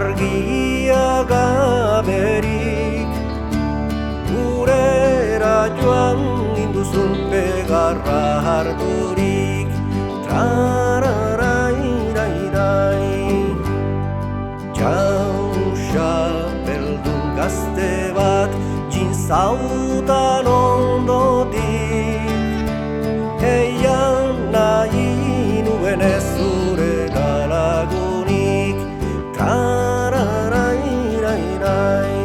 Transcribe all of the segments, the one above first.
argia gaberik, gurera joan induzun pegarra harturik. Trararairairai, txapeldun gazte bat jintzautan ondotik, eian nahi nuen ez zure galagunik. Trararairairai,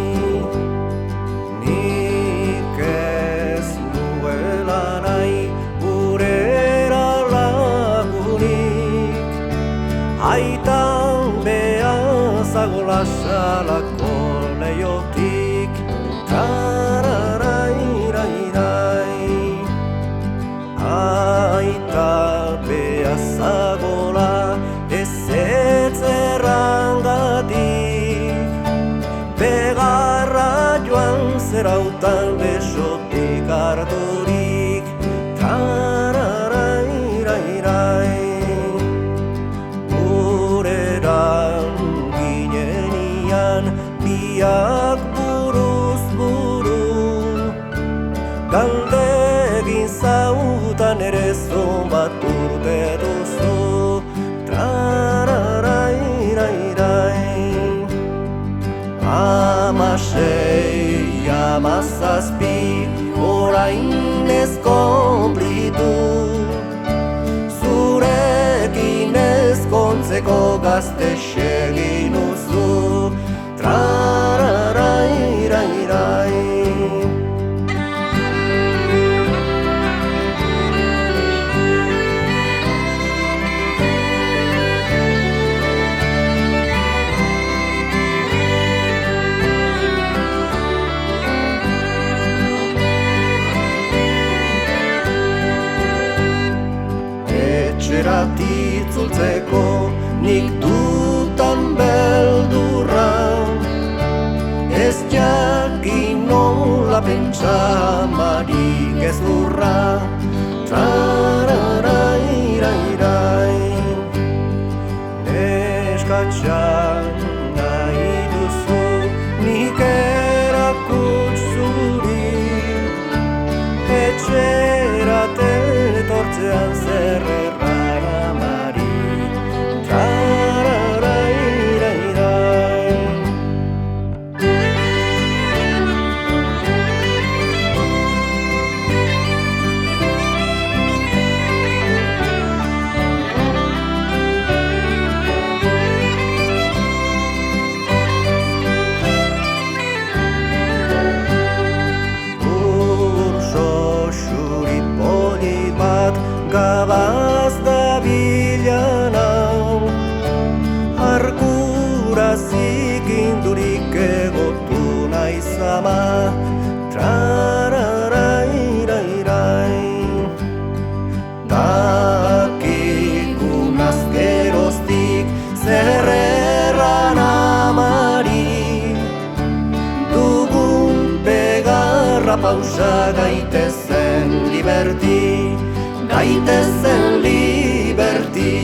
nik ez nuela nahi gurera lagunik, aitan behazago lasalako leiotik. Trararairairai, aita behazagola ezetz errangatik, begarra joan zerautan besotik harturik. Trararairairai, gureran ginenian biak buruz buru, galdegin zautan ere zonbat urte duzu. Trararairairai, 16, 17, orain ez konplitu, zurekin ezkontzeko gazte segin uzu. Trararairairai, etxerat itzultzeko nik dutan beldurra, ez jakin nola pentsamarik ez lurra. Trararairairai, neskatxan nahi duzu nik erakuts zuri, etxerat etortzean zer erran amari. Trararairairai, gabaz da bilanau, argura zikindurik egotu naiz ama. Trararairairai, dakikun azkeroztik zer erran amari, dugun begarra pausa gaitezen liberti, gaitezen liberti.